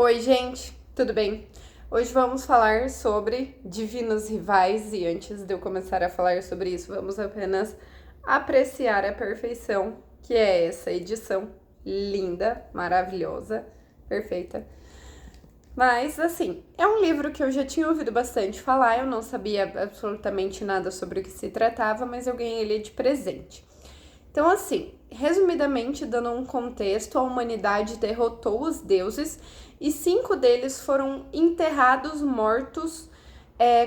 Oi, gente, tudo bem? Hoje vamos falar sobre divinos rivais e antes de eu começar a falar sobre isso, vamos apenas apreciar a perfeição que é essa edição linda, maravilhosa, perfeita. Mas, assim, é um livro que eu já tinha ouvido bastante falar, eu não sabia absolutamente nada sobre o que se tratava, mas eu ganhei ele de presente. Então, assim, resumidamente, dando um contexto, a humanidade derrotou os deuses e 5 deles foram enterrados mortos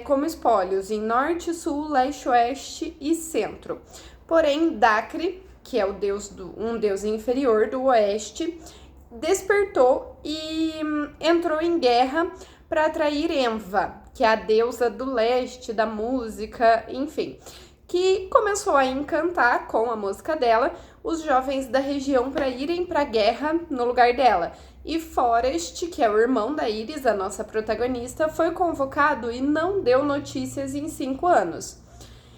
como espólios em norte, sul, leste, oeste e centro. Porém, Dacre, que é um deus inferior do oeste, despertou e entrou em guerra para atrair Enva, que é a deusa do leste, da música, enfim, que começou a encantar com a música dela os jovens da região para irem para a guerra no lugar dela. E Forrest, que é o irmão da Iris, a nossa protagonista, foi convocado e não deu notícias em 5 anos.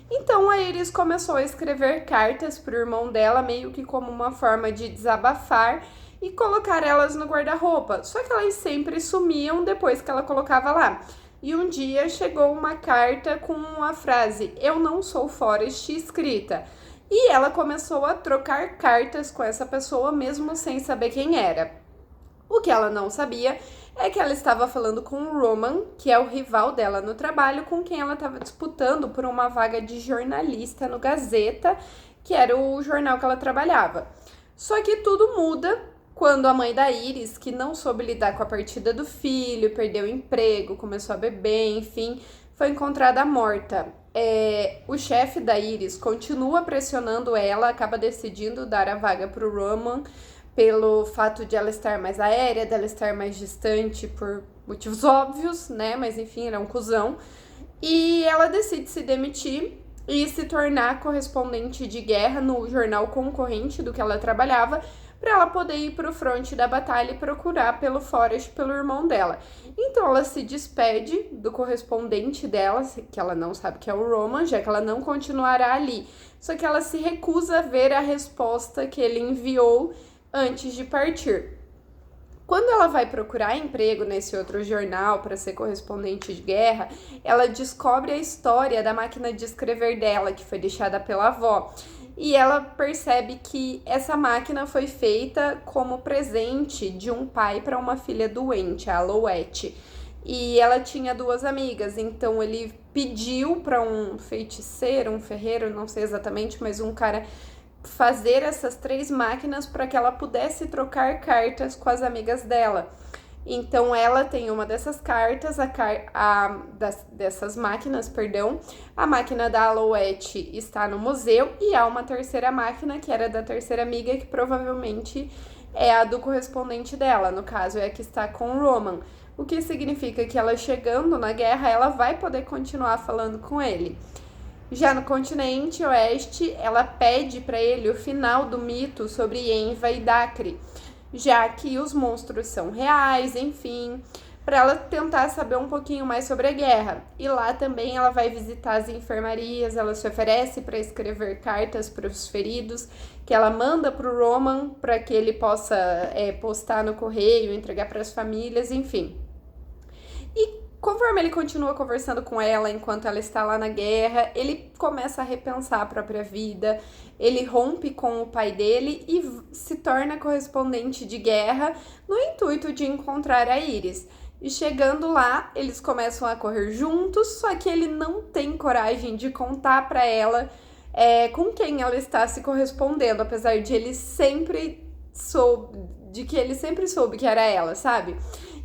Então a Iris começou a escrever cartas para o irmão dela, meio que como uma forma de desabafar e colocar elas no guarda-roupa. Só que elas sempre sumiam depois que ela colocava lá. E um dia chegou uma carta com a frase "Eu não sou Forrest" escrita. E ela começou a trocar cartas com essa pessoa mesmo sem saber quem era. O que ela não sabia é que ela estava falando com o Roman, que é o rival dela no trabalho, com quem ela estava disputando por uma vaga de jornalista no Gazeta, que era o jornal que ela trabalhava. Só que tudo muda quando a mãe da Iris, que não soube lidar com a partida do filho, perdeu o emprego, começou a beber, enfim, foi encontrada morta. O chefe da Iris continua pressionando ela, acaba decidindo dar a vaga para o Roman, pelo fato de ela estar mais aérea, dela estar mais distante por motivos óbvios, né? Mas enfim, ele é um cuzão. E ela decide se demitir e se tornar correspondente de guerra no jornal concorrente do que ela trabalhava, para ela poder ir para o fronte da batalha e procurar pelo Forrest, pelo irmão dela. Então ela se despede do correspondente dela, que ela não sabe que é o Roman, já que ela não continuará ali. Só que ela se recusa a ver a resposta que ele enviou antes de partir. Quando ela vai procurar emprego nesse outro jornal para ser correspondente de guerra, ela descobre a história da máquina de escrever dela, que foi deixada pela avó. E ela percebe que essa máquina foi feita como presente de um pai para uma filha doente, a Louette. E ela tinha 2 amigas, então ele pediu para um feiticeiro, um ferreiro, não sei exatamente, mas um cara fazer essas 3 máquinas para que ela pudesse trocar cartas com as amigas dela. Então ela tem uma dessas cartas, dessas máquinas, perdão. A máquina da Alouette está no museu e há uma terceira máquina que era da terceira amiga, que provavelmente é a do correspondente dela, no caso é a que está com o Roman. O que significa que ela chegando na guerra, ela vai poder continuar falando com ele. Já no continente oeste, ela pede para ele o final do mito sobre Enva e Dacre, já que os monstros são reais, enfim, para ela tentar saber um pouquinho mais sobre a guerra. E lá também ela vai visitar as enfermarias, ela se oferece para escrever cartas para os feridos, que ela manda para o Roman para que ele possa postar no correio, entregar para as famílias, enfim. E conforme ele continua conversando com ela enquanto ela está lá na guerra, ele começa a repensar a própria vida, ele rompe com o pai dele e se torna correspondente de guerra no intuito de encontrar a Iris. E chegando lá, eles começam a correr juntos, só que ele não tem coragem de contar para ela com quem ela está se correspondendo, apesar de ele sempre soube que era ela, sabe?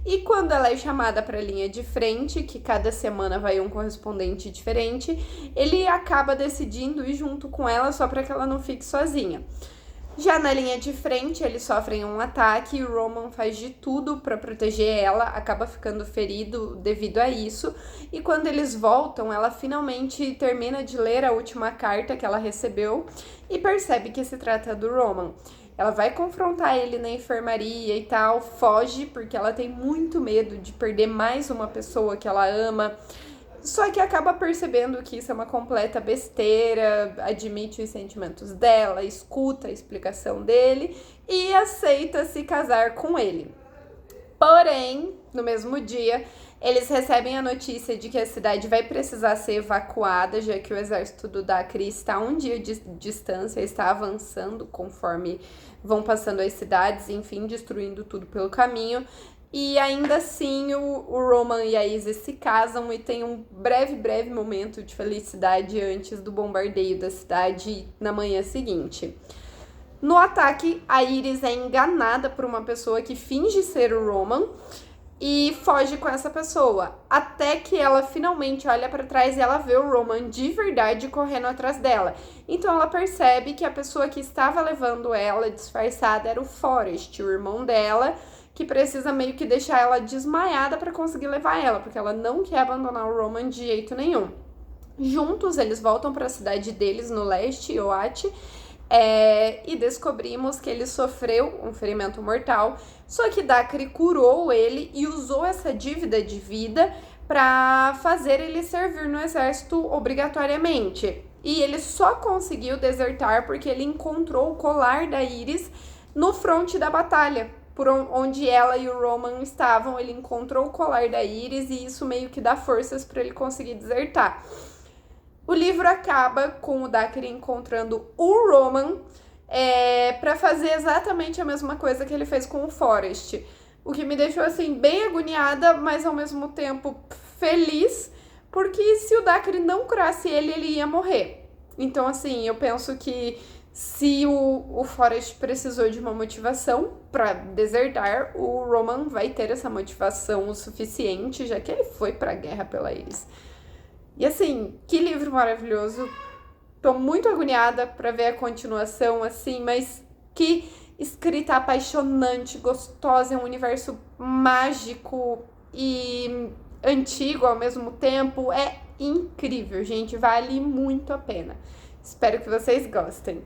E quando ela é chamada para a linha de frente, que cada semana vai um correspondente diferente, ele acaba decidindo ir junto com ela só para que ela não fique sozinha. Já na linha de frente, eles sofrem um ataque e o Roman faz de tudo para proteger ela, acaba ficando ferido devido a isso. E quando eles voltam, ela finalmente termina de ler a última carta que ela recebeu e percebe que se trata do Roman. Ela vai confrontar ele na enfermaria e tal, foge porque ela tem muito medo de perder mais uma pessoa que ela ama. Só que acaba percebendo que isso é uma completa besteira, admite os sentimentos dela, escuta a explicação dele e aceita se casar com ele. Porém, no mesmo dia, eles recebem a notícia de que a cidade vai precisar ser evacuada, já que o exército do Dakri está a um dia de distância, está avançando conforme vão passando as cidades, enfim, destruindo tudo pelo caminho. E ainda assim, o Roman e a Isis se casam e tem um breve momento de felicidade antes do bombardeio da cidade na manhã seguinte. No ataque, a Iris é enganada por uma pessoa que finge ser o Roman e foge com essa pessoa, até que ela finalmente olha para trás e ela vê o Roman de verdade correndo atrás dela. Então ela percebe que a pessoa que estava levando ela disfarçada era o Forrest, o irmão dela, que precisa meio que deixar ela desmaiada para conseguir levar ela, porque ela não quer abandonar o Roman de jeito nenhum. Juntos, eles voltam para a cidade deles no leste, Oate, e descobrimos que ele sofreu um ferimento mortal, só que Dakri curou ele e usou essa dívida de vida para fazer ele servir no exército obrigatoriamente. E ele só conseguiu desertar porque ele encontrou o colar da Iris no fronte da batalha, por onde ela e o Roman estavam. Ele encontrou o colar da Iris e isso meio que dá forças para ele conseguir desertar. O livro acaba com o Dakri encontrando o Roman para fazer exatamente a mesma coisa que ele fez com o Forrest. O que me deixou, assim, bem agoniada, mas ao mesmo tempo feliz, porque se o Dakri não curasse ele, ele ia morrer. Então, assim, eu penso que se o Forrest precisou de uma motivação para desertar, o Roman vai ter essa motivação o suficiente, já que ele foi pra guerra pela Iris. E assim, que livro maravilhoso. Tô muito agoniada pra ver a continuação, assim, mas que escrita apaixonante, gostosa, é um universo mágico e antigo ao mesmo tempo. É incrível, gente, vale muito a pena. Espero que vocês gostem.